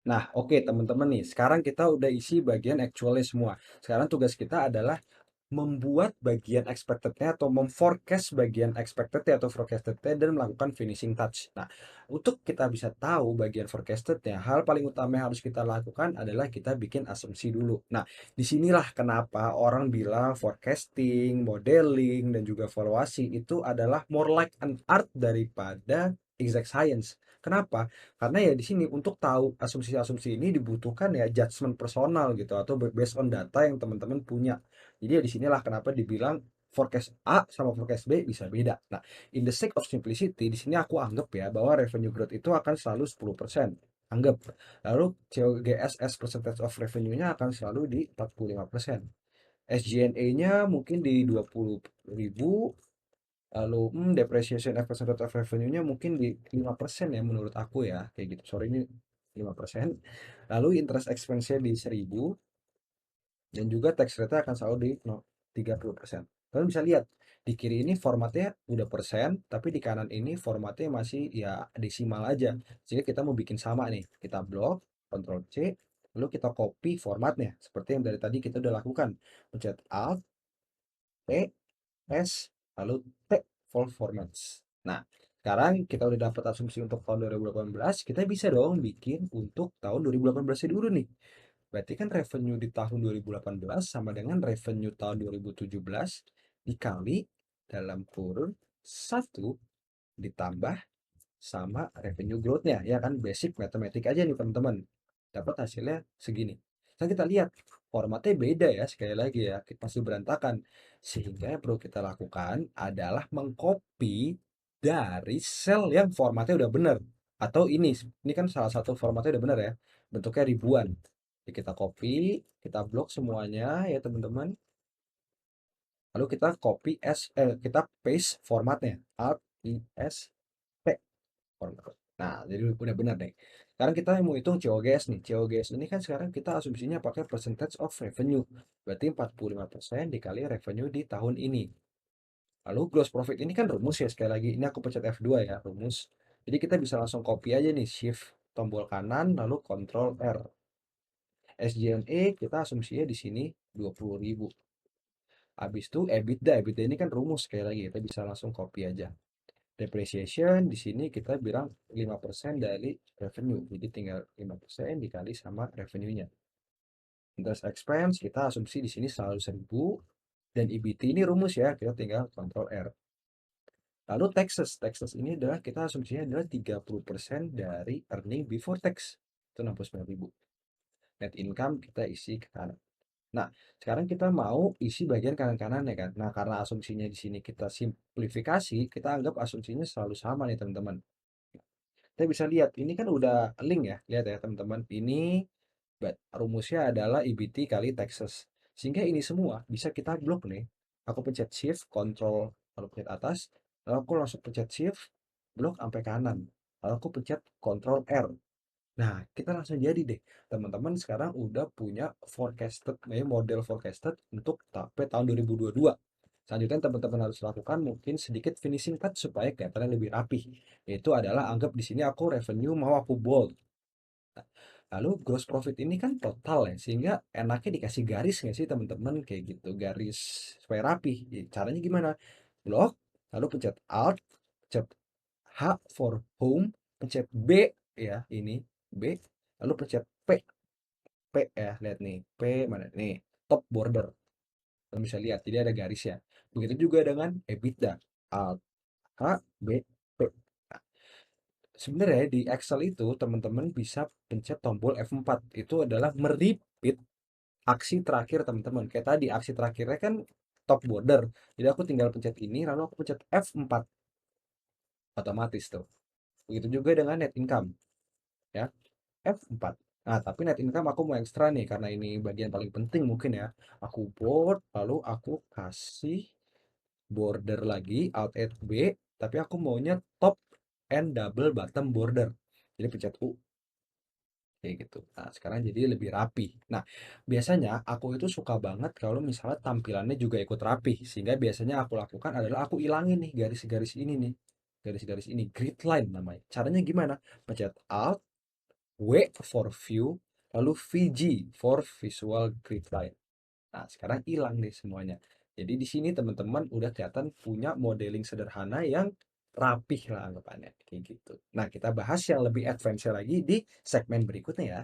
Nah, oke teman-teman nih, sekarang kita udah isi bagian actualnya semua. Sekarang tugas kita adalah membuat bagian expected-nya atau memforecast bagian expected-nya atau forecasted-nya dan melakukan finishing touch. Nah, untuk kita bisa tahu bagian forecasted-nya, hal paling utama yang harus kita lakukan adalah kita bikin asumsi dulu. Nah, disinilah kenapa orang bilang forecasting, modeling, dan juga valuasi itu adalah more like an art daripada exact science. Kenapa? Karena ya di sini untuk tahu asumsi-asumsi ini dibutuhkan ya judgement personal gitu atau based on data yang teman-teman punya. Jadi ya di sinilah kenapa dibilang forecast A sama forecast B bisa beda. Nah, in the sake of simplicity, di sini aku anggap ya bahwa revenue growth itu akan selalu 10%. Anggap. Lalu COGS as percentage of revenue-nya akan selalu di 45%. SG&A-nya mungkin di 20.000. Lalu depreciation as percentage of revenue-nya mungkin di 5% ya menurut aku ya. Kayak gitu. Sorry ini 5%. Lalu interest expense-nya di 1.000 dan juga tax rate akan selalu di 30%. Kalian bisa lihat di kiri ini formatnya udah persen, tapi di kanan ini formatnya masih ya desimal aja. Jadi kita mau bikin sama nih, kita blok, Ctrl C, lalu kita copy formatnya seperti yang dari tadi kita udah lakukan. Pencet Alt, T, S, lalu T, full formats. Nah, sekarang kita udah dapat asumsi untuk tahun 2018, kita bisa dong bikin untuk tahun 2018 dulu nih. Berarti kan revenue di tahun 2018 sama dengan revenue tahun 2017 dikali dalam kurun 1 ditambah sama revenue growth-nya. Ya kan basic matematik aja nih teman-teman. Dapat hasilnya segini. Kan kita lihat formatnya beda ya sekali lagi ya. Pasti berantakan. Sehingga yang perlu kita lakukan adalah mengcopy dari sel yang formatnya udah benar. Atau ini kan salah satu formatnya udah benar ya. Bentuknya ribuan. Jadi kita copy, kita blok semuanya ya teman-teman. Lalu kita kita paste formatnya. Alt I S P format. Nah, jadi udah benar deh. Sekarang kita mau hitung COGS nih. COGS ini kan sekarang kita asumsinya pakai percentage of revenue. Berarti 45% dikali revenue di tahun ini. Lalu gross profit ini kan rumus ya sekali lagi. Ini aku pencet F2 ya, rumus. Jadi kita bisa langsung copy aja nih, shift tombol kanan lalu Ctrl R. SG&A kita asumsinya di sini 20.000. Habis itu EBITDA, EBITDA ini kan rumus sekali lagi, kita bisa langsung copy aja. Depreciation di sini kita bilang 5% dari revenue. Jadi tinggal 5% dikali sama revenue-nya. Interest expense kita asumsi di sini selalu 1.000 dan EBT ini rumus ya, kita tinggal Ctrl R. Lalu taxes, taxes ini adalah kita asumsinya adalah 30% dari earning before tax. Itu 69.000. Net income kita isi ke kanan. Nah, sekarang kita mau isi bagian kanan-kanan ya kan. Nah, karena asumsinya di sini kita simplifikasi, kita anggap asumsinya selalu sama nih teman-teman. Kita bisa lihat, ini kan udah link ya. Lihat ya teman-teman. Ini rumusnya adalah EBT kali taxes. Sehingga ini semua bisa kita blok nih. Aku pencet shift, control, lalu pencet atas. Lalu aku langsung pencet shift, blok sampai kanan. Lalu aku pencet control R. Nah, kita langsung jadi deh. Teman-teman sekarang udah punya forecasted, model forecasted untuk sampai tahun 2022. Selanjutnya teman-teman harus lakukan mungkin sedikit finishing touch supaya kelihatannya lebih rapi. Yaitu adalah anggap di sini aku revenue mau aku bold. Nah, lalu gross profit ini kan total ya, sehingga enaknya dikasih garis nggak sih teman-teman kayak gitu, garis supaya rapi. Caranya gimana? Blok, lalu pencet Alt, pencet H for home, pencet B ya ini B, lalu pencet P ya lihat nih P mana nih top border. Kalian bisa lihat jadi ada garisnya. Begitu juga dengan EBITDA Alt H B P. Nah, sebenarnya di Excel itu teman-teman bisa pencet tombol F4 itu adalah merepeat aksi terakhir teman-teman. Kayak tadi aksi terakhirnya kan top border. Jadi aku tinggal pencet ini lalu aku pencet F4 otomatis tuh. Begitu juga dengan net income ya. F4. Nah, tapi net income aku mau ekstra nih karena ini bagian paling penting mungkin ya. Aku bold, lalu aku kasih border lagi, Alt F B, tapi aku maunya top and double bottom border. Jadi pencet U, kayak gitu. Nah, sekarang jadi lebih rapi. Nah, biasanya aku itu suka banget kalau misalnya tampilannya juga ikut rapi. Sehingga biasanya aku lakukan adalah aku ilangin nih garis-garis ini nih. Garis-garis ini, grid line namanya. Caranya gimana? Pencet Alt, W for view, lalu VG for visual grid line. Nah, sekarang hilang nih semuanya. Jadi di sini teman-teman udah kelihatan punya modeling sederhana yang rapih lah anggapannya, kayak gitu. Nah, kita bahas yang lebih advance lagi di segmen berikutnya ya.